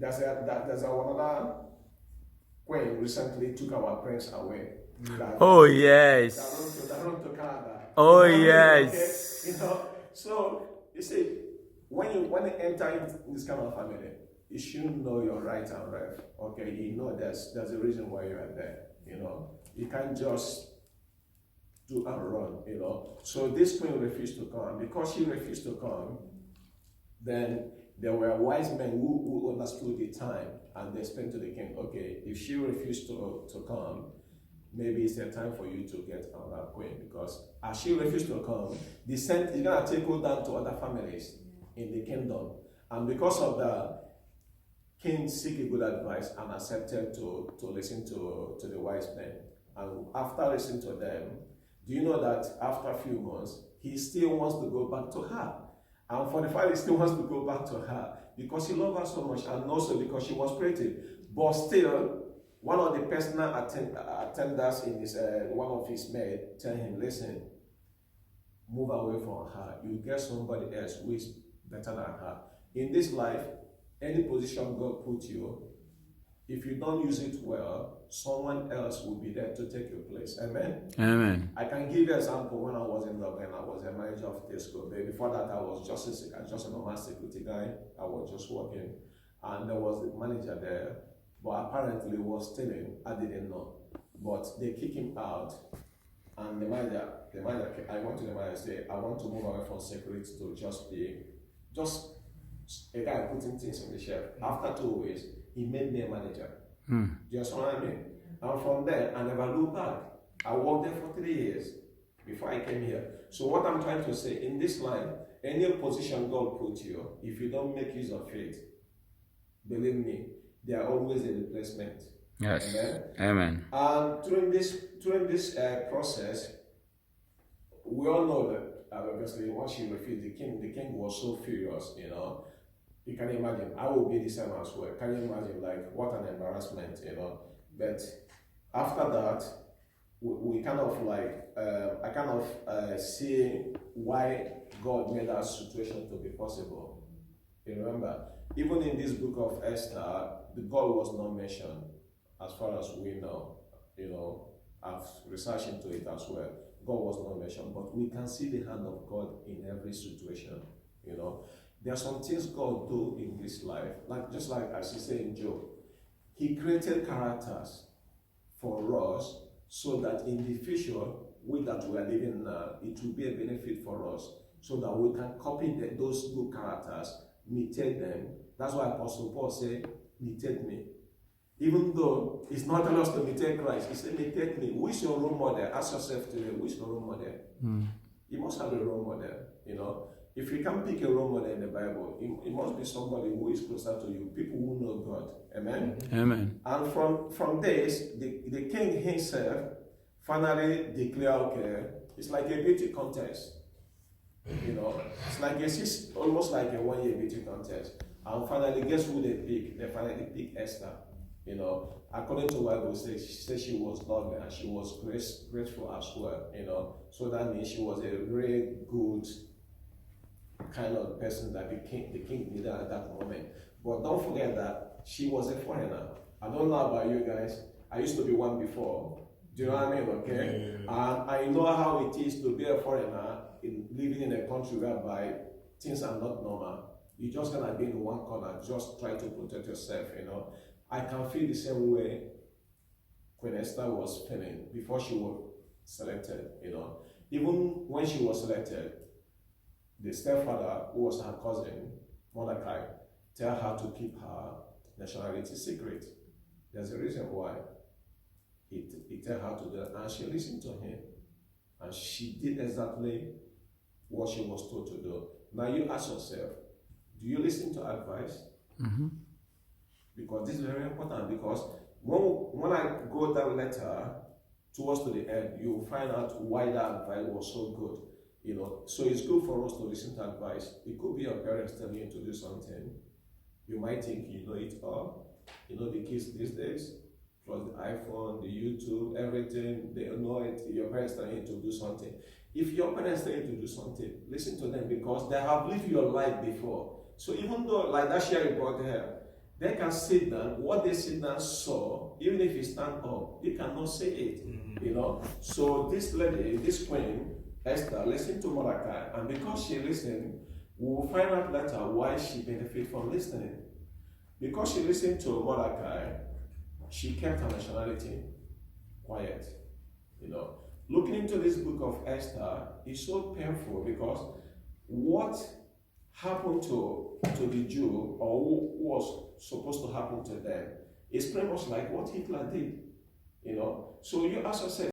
there's another queen recently took our prince away. Oh yes. That to Canada. Oh you know yes. Okay? So you see, when you enter in this kind of family, you should know your right and left. Okay, you know there's a reason why you are there. You can't just do and run. So this queen refused to come. Because she refused to come, then there were wise men who understood the time, and they explained to the king, okay, if she refused to come, maybe it's a time for you to get another queen, because as she refused to come, the scent is going to take her down to other families in the kingdom. And because of that, king seek a good advice and accepted to listen to the wise men. And after listening to them, do you know that after a few months, he still wants to go back to her? And for the fact he still wants to go back to her because he loved her so much, and also because she was pretty. But still, one of the personal attendants in his one of his men tell him, listen, move away from her. You get somebody else who is better than her. In this life, any position God put you, if you don't use it well, someone else will be there to take your place. Amen? Amen. I can give you an example. When I was in Dublin, I was a manager of the school. Before that, I was just a normal security guy. I was just working. And there was the manager there, but apparently he was stealing. I didn't know. But they kicked him out. And the manager, I went to the manager and said, I want to move away from security to just a guy putting things in the shelf. After 2 weeks, he made me a manager. Do you understand what I mean? And from there, I never looked back. I worked there for 3 years before I came here. So what I'm trying to say, in this life, any position God put you, if you don't make use of it, believe me, there are always a replacement. Yes. Amen. Amen. And during this process, we all know that obviously once she refused, the king was so furious. You can imagine, I will be the same as well. Can you imagine, like, what an embarrassment, But after that, we kind of like, I kind of see why God made that situation to be possible. You remember, even in this book of Esther, the God was not mentioned, as far as we know. I've researched into it as well. God was not mentioned, but we can see the hand of God in every situation. There are some things God do in this life, just like as he said in Job. He created characters for us so that in the future, we that we are living now, it will be a benefit for us, so that we can copy those good characters, imitate them. That's why Apostle Paul said, imitate me. Even though it's not telling us to imitate Christ, he said, imitate me. Who is your role model? Ask yourself today, who is your role model? You must have a role model, If you can't pick a role model in the Bible, it must be somebody who is closer to you, people who know God. Amen? Amen. And from this, the king himself finally declared, okay, it's like a beauty contest. It's like almost like a 1-year beauty contest. And finally, guess who they pick? They finally pick Esther. According to what Bible says, she said she was lovely and she was grateful as well. So that means she was a very good kind of person that the king needed at that moment. But don't forget that she was a foreigner. I don't know about you guys. I used to be one before. Do you know what I mean? Okay? And I know how it is to be a foreigner living in a country whereby things are not normal. You're just gonna be in one corner, just try to protect yourself, I can feel the same way Queen Esther was feeling before she was selected, Even when she was selected, the stepfather, who was her cousin, Mordecai, tell her to keep her nationality secret. There's a reason why. He tell her to do that, and she listened to him. And she did exactly what she was told to do. Now you ask yourself, do you listen to advice? Because this is very important, because when I go that letter towards to the end, you will find out why that advice was so good. So it's good for us to listen to advice. It could be your parents telling you to do something. You might think you know it all. The kids these days, plus the iPhone, the YouTube, everything, they know it. Your parents telling you to do something. If your parents tell you to do something, listen to them, because they have lived your life before. So even though, like that share you brought here, They can sit down. What they sit down saw, even if you stand up, you cannot say it. You know. So this lady, this queen, Esther, listened to Mordecai, and because she listened, we will find out later why she benefited from listening. Because she listened to Mordecai, she kept her nationality quiet. You know, looking into this book of Esther is so painful because what happened to the Jew, or who was supposed to happen to them, is pretty much like what Hitler did. You know, so you ask yourself,